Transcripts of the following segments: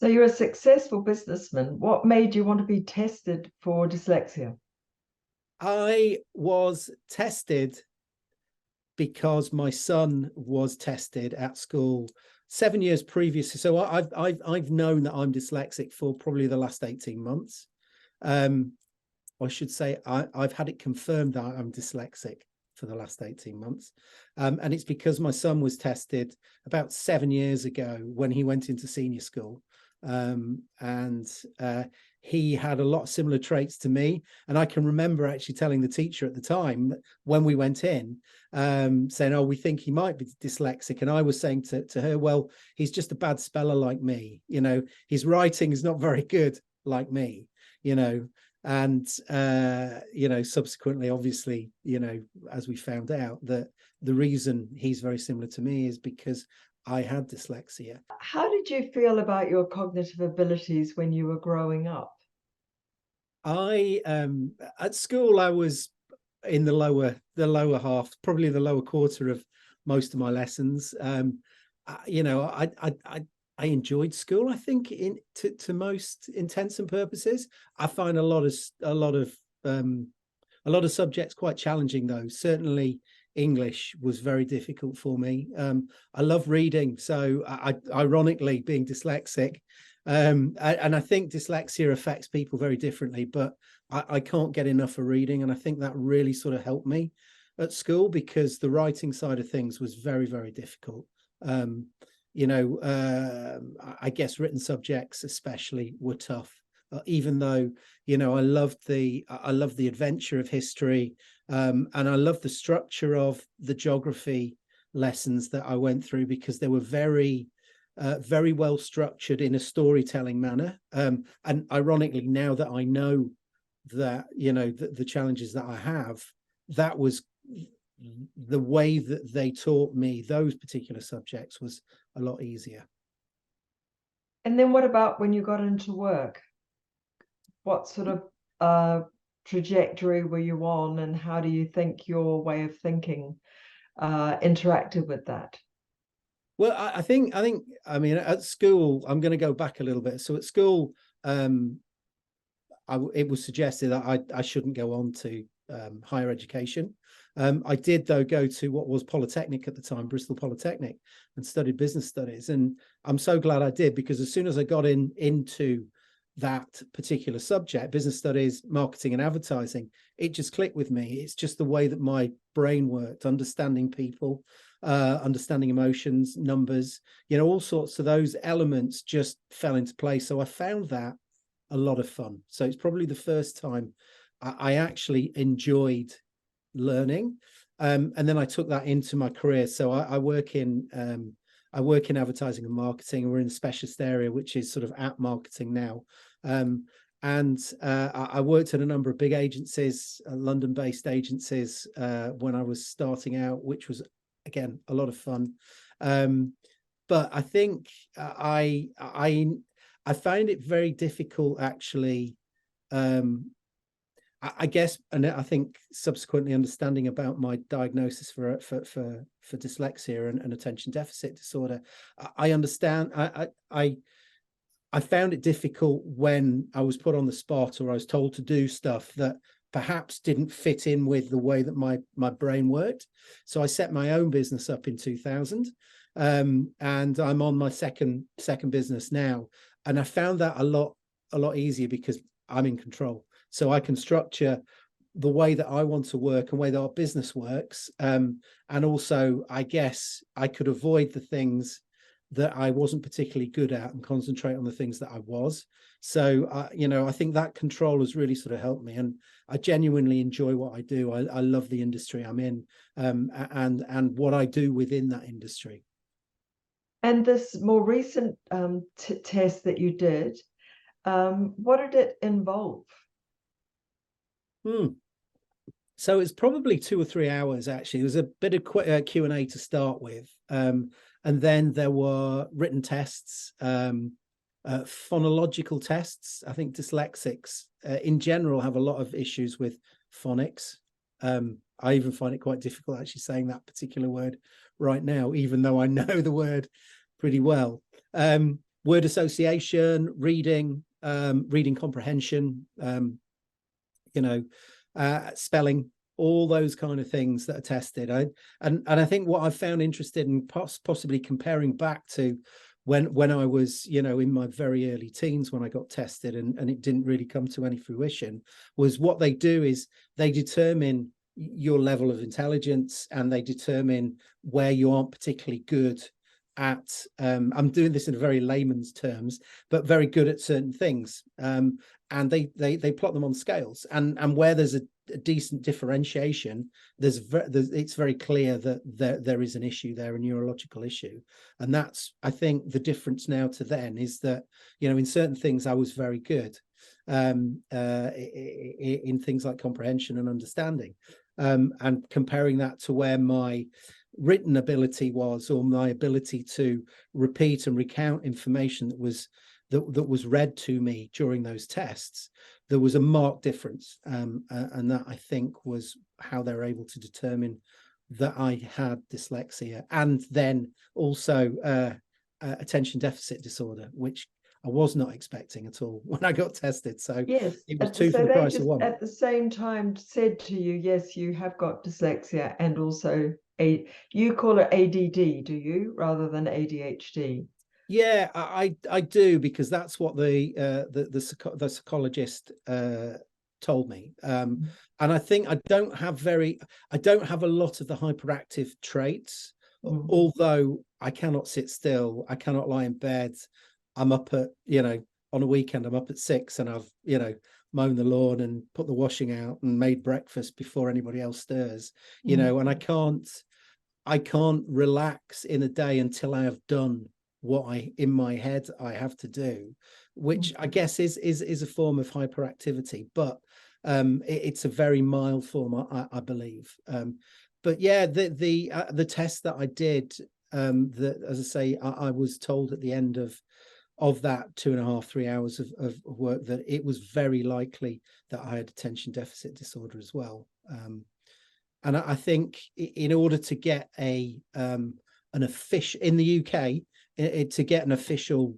So you're a successful businessman. What made you want to be tested for dyslexia? I was tested because my son was tested at school 7 years previously. So I've known that I'm dyslexic for probably the last 18 months. I should say I've had it confirmed that I'm dyslexic for the last 18 months. And it's because my son was tested about 7 years ago when he went into senior school. And he had a lot of similar traits to me. And I can remember actually telling the teacher at the time when we went in, saying, oh, we think he might be dyslexic. And I was saying to her, well, he's just a bad speller like me. You know, his writing is not very good like me, you know. And, subsequently, obviously, as we found out, that the reason he's very similar to me is because I had dyslexia. How did you feel about your cognitive abilities when you were growing up? At school, I was in the lower half, probably the lower quarter of most of my lessons. I enjoyed school. I think to most intents and purposes, I find a lot of subjects quite challenging, though. Certainly, English was very difficult for me. I love reading, so ironically, being dyslexic, and I think dyslexia affects people very differently. But I can't get enough of reading, and I think that really sort of helped me at school because the writing side of things was very, very difficult. I guess written subjects especially were tough, even though, I loved the adventure of history, and I loved the structure of the geography lessons that I went through because they were very well structured in a storytelling manner. And ironically, now that I know that, the challenges that I have, that was the way that they taught me those particular subjects was a lot easier. And then what about when you got into work? What sort of trajectory were you on, and how do you think your way of thinking interacted with that? Well, I mean, at school, I'm going to go back a little bit. So at school, it was suggested that I shouldn't go on to higher education. I did, though, go to what was Polytechnic at the time, Bristol Polytechnic, and studied business studies. And I'm so glad I did, because as soon as I got into that particular subject, business studies, marketing and advertising, it just clicked with me. It's just the way that my brain worked, understanding people, understanding emotions, numbers, all sorts of those elements just fell into place. So I found that a lot of fun. So it's probably the first time I actually enjoyed learning. And then I took that into my career. So I work in advertising and marketing. We're in a specialist area, which is sort of app marketing now. I worked at a number of big agencies, London-based agencies, when I was starting out, which was, again, a lot of fun. But I think I found it very difficult, actually. I guess, and I think subsequently understanding about my diagnosis for dyslexia and attention deficit disorder, I understand. I found it difficult when I was put on the spot, or I was told to do stuff that perhaps didn't fit in with the way that my brain worked. So I set my own business up in 2000, and I'm on my second business now, and I found that a lot easier because I'm in control. So I can structure the way that I want to work and the way that our business works. And also, I guess I could avoid the things that I wasn't particularly good at and concentrate on the things that I was. So, I think that control has really sort of helped me. And I genuinely enjoy what I do. I love the industry I'm in, and what I do within that industry. And this more recent test that you did, what did it involve? So it's probably 2 or 3 hours, actually. There was a bit of Q&A to start with. And then there were written tests, phonological tests. I think dyslexics in general have a lot of issues with phonics. I even find it quite difficult actually saying that particular word right now, even though I know the word pretty well. word association, reading, reading comprehension, spelling, all those kind of things that are tested. And I think what I found interested in possibly comparing back to when I was, in my very early teens, when I got tested and it didn't really come to any fruition, was what they do is they determine your level of intelligence, and they determine where you aren't particularly good at, I'm doing this in a very layman's terms, but very good at certain things. And they plot them on scales, and where there's a decent differentiation, it's very clear that there is an issue there, a neurological issue. And that's, I think, the difference now to then is that, in certain things I was very good, in things like comprehension and understanding, and comparing that to where my written ability was, or my ability to repeat and recount information that was read to me during those tests, there was a marked difference, and that, I think, was how they were able to determine that I had dyslexia, and then also attention deficit disorder, which I was not expecting at all when I got tested. So Yes, it was two for the they price just of one. at the same time said to you, yes, you have got dyslexia, and also you call it ADD, do you, rather than ADHD? Yeah, I do, because that's what the psychologist told me. And I think I don't have a lot of the hyperactive traits, although I cannot sit still, I cannot lie in bed. I'm up at, on a weekend, I'm up at 6 and I've, mown the lawn and put the washing out and made breakfast before anybody else stirs, and I can't relax in a day until I have done what in my head I have to do, which I guess is a form of hyperactivity, but it's a very mild form, I believe. But yeah, the test that I did, that, as I say, I was told at the end of that 2.5, 3 hours of work that it was very likely that I had attention deficit disorder as well. And I think in order to get an official in the UK, to get an official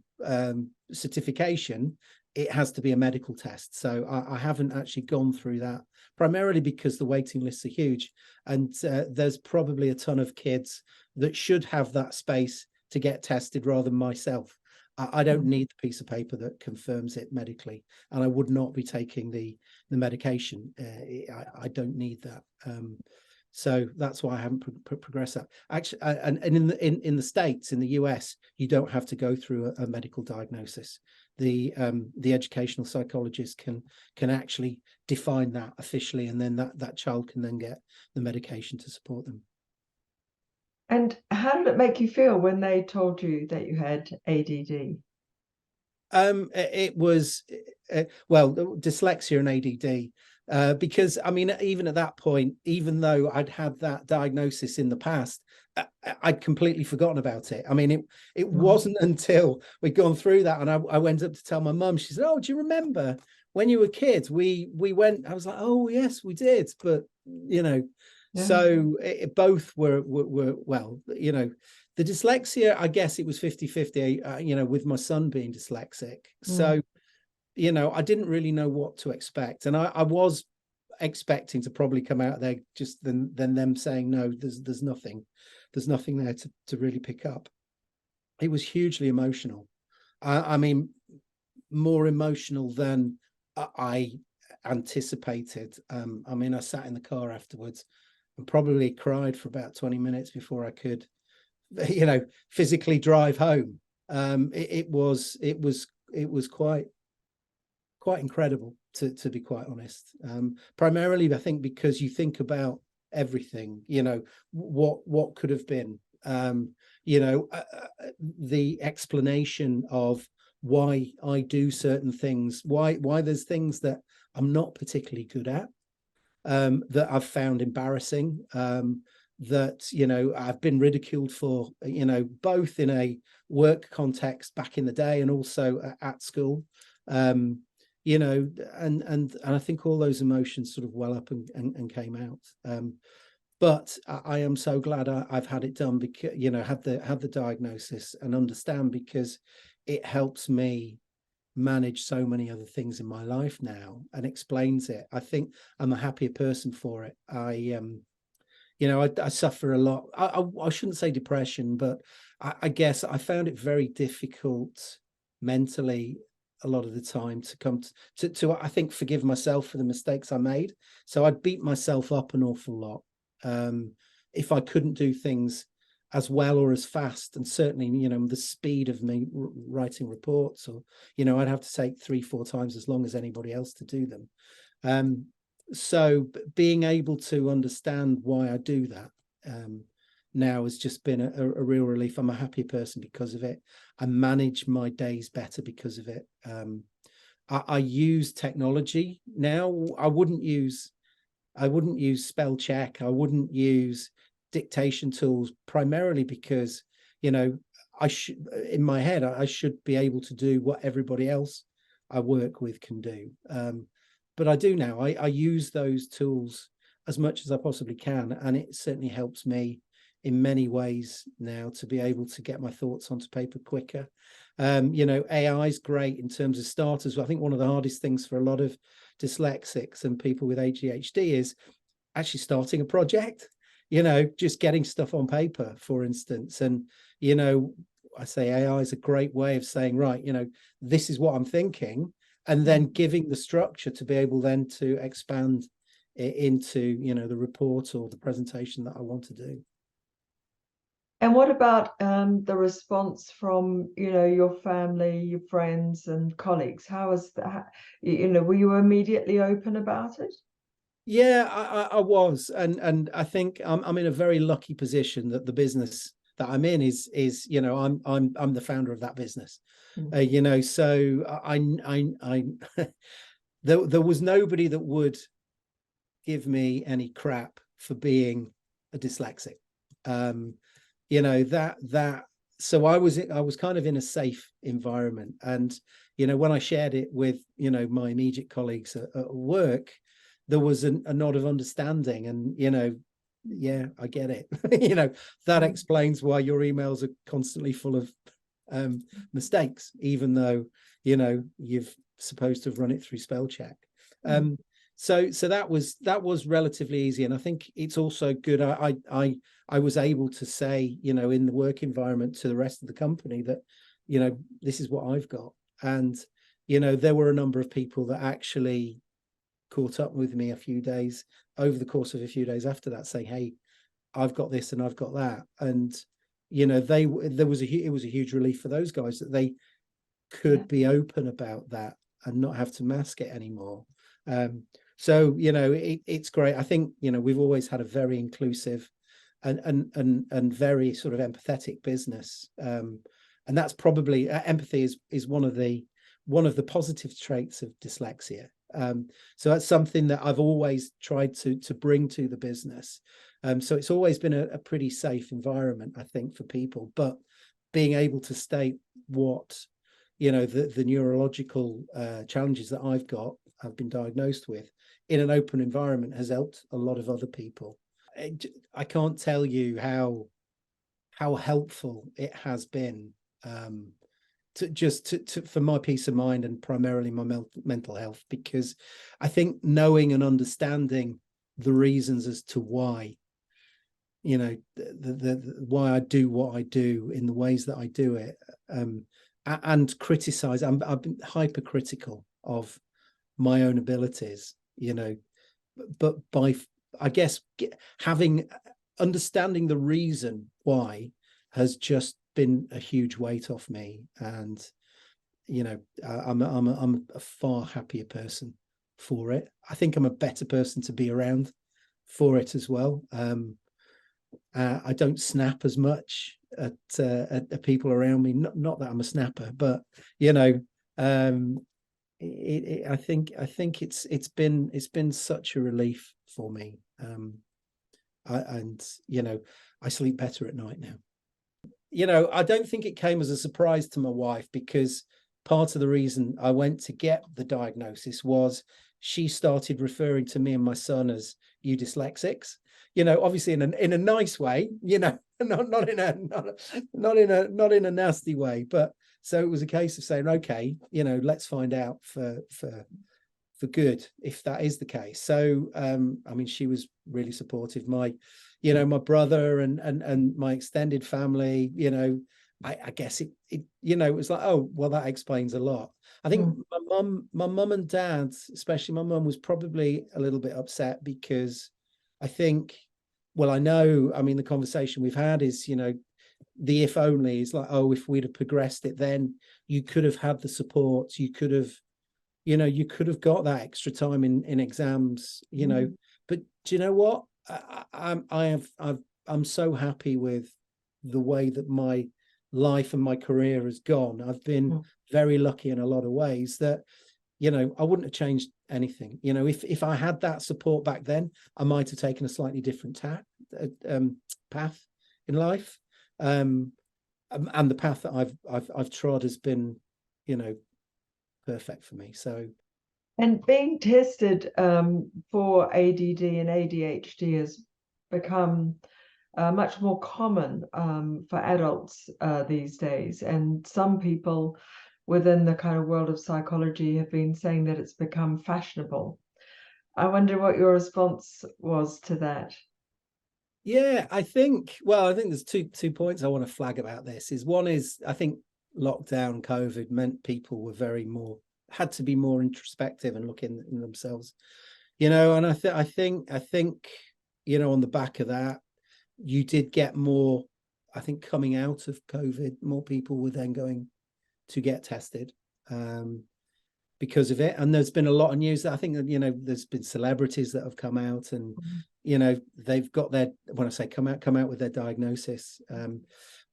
certification, it has to be a medical test. So I haven't actually gone through that, primarily because the waiting lists are huge, and there's probably a ton of kids that should have that space to get tested rather than myself. I don't need the piece of paper that confirms it medically, and I would not be taking the medication. I don't need that. So that's why I haven't progressed that. Actually, and in the States, in the US, you don't have to go through a medical diagnosis. The educational psychologist can actually define that officially, and then that child can then get the medication to support them. And how did it make you feel when they told you that you had ADD? It was well, dyslexia and ADD, because I mean, even at that point, even though I'd had that diagnosis in the past, I'd completely forgotten about it. I mean, it wasn't until we'd gone through that, and I went up to tell my mum. She said, "Oh, do you remember when you were kids? We went." I was like, "Oh, yes, we did," but Yeah. So both were well, the dyslexia, I guess it was 50-50, with my son being dyslexic. So, I didn't really know what to expect. And I was expecting to probably come out there just than them saying, no, there's nothing there to really pick up. It was hugely emotional. I mean, more emotional than I anticipated. I mean, I sat in the car afterwards and probably cried for about 20 minutes before I could, physically drive home. It was quite incredible, to be quite honest. Primarily, I think, because you think about everything, what could have been, the explanation of why I do certain things, why there's things that I'm not particularly good at, that I've found embarrassing, that I've been ridiculed for, both in a work context back in the day and also at school, and I think all those emotions sort of well up and came out. But I am so glad I've had it done, because had the diagnosis and understand, because it helps me manage so many other things in my life now and explains it. I think I'm a happier person for it. I suffer a lot. I shouldn't say depression, but I guess I found it very difficult mentally a lot of the time to come to I think forgive myself for the mistakes I made. So I'd beat myself up an awful lot if I couldn't do things as well or as fast, and certainly the speed of me writing reports, or I'd have to take 3-4 times as long as anybody else to do them. So being able to understand why I do that now has just been a real relief. I'm a happier person because of it. I manage my days better because of it. I use technology now. I wouldn't use spell check. I wouldn't use dictation tools, primarily because I should, in my head, I should be able to do what everybody else I work with can do. But I do now. I use those tools as much as I possibly can, and it certainly helps me in many ways now to be able to get my thoughts onto paper quicker. AI is great in terms of starters. I think one of the hardest things for a lot of dyslexics and people with ADHD is actually starting a project, just getting stuff on paper, for instance. And, I say AI is a great way of saying, right, this is what I'm thinking, and then giving the structure to be able then to expand it into, the report or the presentation that I want to do. And what about the response from, your family, your friends and colleagues? How was that? Were you immediately open about it? Yeah, I was, and I think I'm in a very lucky position that the business that I'm in is I'm the founder of that business. So I there was nobody that would give me any crap for being a dyslexic. So I was kind of in a safe environment, and when I shared it with my immediate colleagues at work, there was a nod of understanding, and yeah, I get it. That explains why your emails are constantly full of mistakes, even though you've supposed to have run it through spell check. So that was relatively easy, and I think it's also good. I was able to say, in the work environment to the rest of the company that, this is what I've got. And, there were a number of people that actually caught up with me over the course of a few days after that, saying, hey, I've got this and I've got that. And, it was a huge relief for those guys that they could be open about that and not have to mask it anymore. So, it's great. I think, we've always had a very inclusive and very sort of empathetic business. And that's probably empathy is one of the positive traits of dyslexia. So that's something that I've always tried to bring to the business. So it's always been a pretty safe environment, I think, for people. But being able to state what the neurological challenges that I've been diagnosed with in an open environment has helped a lot of other people. I can't tell you how helpful it has been for my peace of mind and primarily my mental health, because I think knowing and understanding the reasons as to why, why I do what I do in the ways that I do it, and criticize. I've been hypercritical of my own abilities, but by, I guess, understanding the reason why has just been a huge weight off me. And I'm a far happier person for it. I think I'm a better person to be around for it as well. I don't snap as much at people around me. Not that I'm a snapper, but I think it's been such a relief for me. I sleep better at night now. I don't think it came as a surprise to my wife, because part of the reason I went to get the diagnosis was she started referring to me and my son as "you dyslexics." Obviously in a nice way, not in a nasty way, but So it was a case of saying, okay, let's find out for good if that is the case. So I mean, she was really supportive. My brother and my extended family, I guess it was like, oh well, that explains a lot. I think my mum and dad, especially my mum, was probably a little bit upset because I think, well, I know, I mean, the conversation we've had is, the if only is like, oh, if we'd have progressed it, then you could have had the support, you could have got that extra time in exams, but do you know what? I'm so happy with the way that my life and my career has gone. I've been very lucky in a lot of ways that, I wouldn't have changed anything. If I had that support back then, I might have taken a slightly different path in life. And the path that I've trod has been, perfect for me. So, and being tested for ADD and ADHD has become much more common for adults these days. And some people within the kind of world of psychology have been saying that it's become fashionable. I wonder what your response was to that. yeah, I think there's two points I want to flag about this. One is, I think lockdown, COVID meant people were had to be more introspective and look in themselves, and I think, on the back of that, you did get more, I think, coming out of COVID, more people were then going to get tested because of it. And there's been a lot of news that I think that, there's been celebrities that have come out and, they've got their, when I say come out with their diagnosis.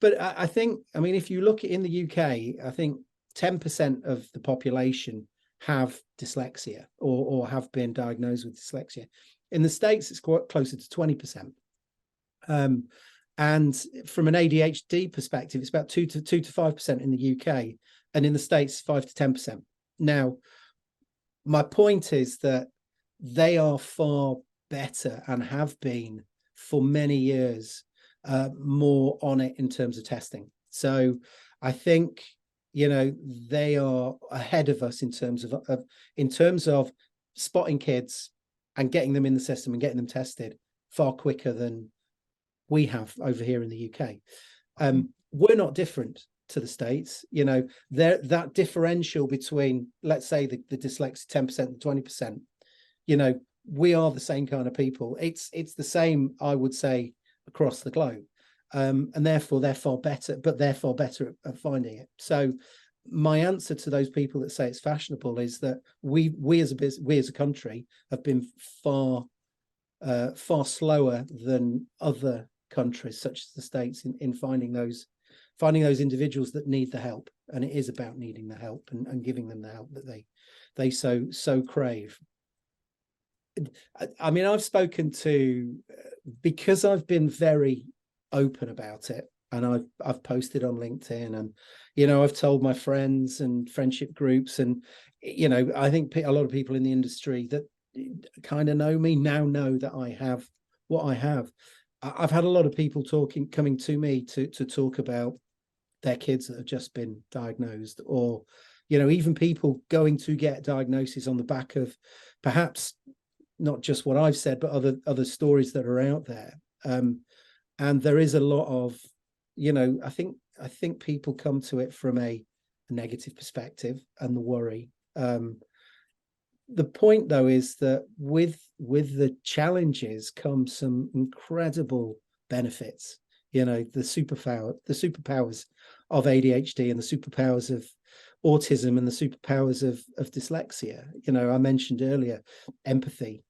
But I think, I mean, if you look in the UK, I think 10% of the population have dyslexia or have been diagnosed with dyslexia. In the States, it's quite closer to 20%. And from an ADHD perspective, it's about 2 to 5% in the UK, and in the States, 5 to 10%. Now, my point is that they are far better and have been for many years more on it in terms of testing. So I think, they are ahead of us in terms of spotting kids and getting them in the system and getting them tested far quicker than we have over here in the UK. We're not different to the States. That differential between, let's say, the dyslexic 10% and 20%, we are the same kind of people. It's the same, I would say, across the globe. And therefore they're far better at finding it. So my answer to those people that say it's fashionable is that we as a country have been far slower than other countries such as the States in finding those individuals that need the help. And it is about needing the help and giving them the help that they so crave. I mean, I've spoken to, because I've been very open about it, and I've posted on LinkedIn, and I've told my friends and friendship groups, and I think a lot of people in the industry that kind of know me now know that I have what I have. I've had a lot of people coming to me to talk about their kids that have just been diagnosed, or even people going to get diagnoses on the back of perhaps not just what I've said, but other stories that are out there. And there is a lot of, I think people come to it from a negative perspective and the worry. The point, though, is that with the challenges come some incredible benefits. The superpowers of ADHD and the superpowers of autism and the superpowers of dyslexia. I mentioned earlier empathy.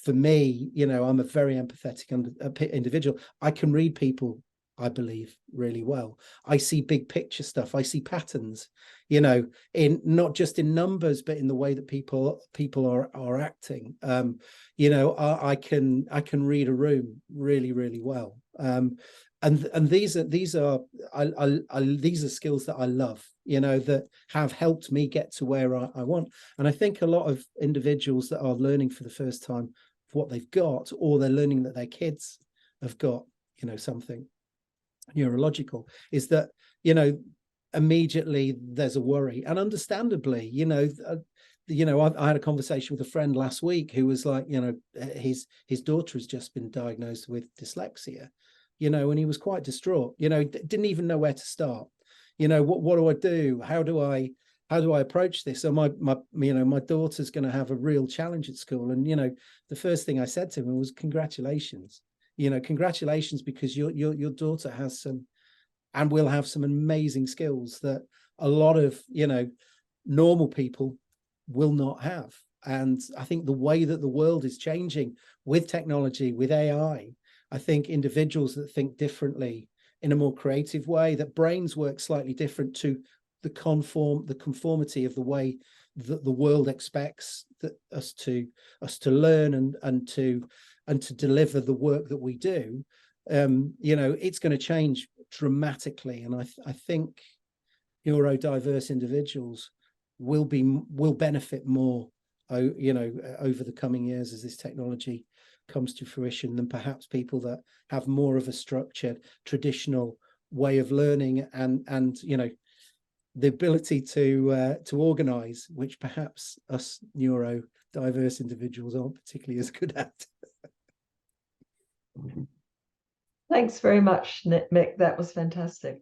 For me, I'm a very empathetic individual. I can read people, I believe, really well. I see big picture stuff. I see patterns, in not just in numbers, but in the way that people are acting. I can read a room really, really well. And these are skills that I love, that have helped me get to where I want. And I think a lot of individuals that are learning for the first time what they've got, or they're learning that their kids have got, something neurological, is that, immediately there's a worry, and understandably, I had a conversation with a friend last week who was like, his daughter has just been diagnosed with dyslexia, and he was quite distraught, didn't even know where to start. What do I do? How do I approach this? So my daughter's going to have a real challenge at school. And, the first thing I said to him was, congratulations, congratulations, because your daughter has some, and will have some amazing skills that a lot of, normal people will not have. And I think the way that the world is changing with technology, with AI, I think individuals that think differently in a more creative way, that brains work slightly different to the conformity of the way that the world expects us to learn and to deliver the work that we do, it's going to change dramatically. And I think neurodiverse individuals will benefit more, over the coming years as this technology comes to fruition, than perhaps people that have more of a structured, traditional way of learning and the ability to organize, which perhaps us neurodiverse individuals aren't particularly as good at. Thanks very much, Mick. That was fantastic.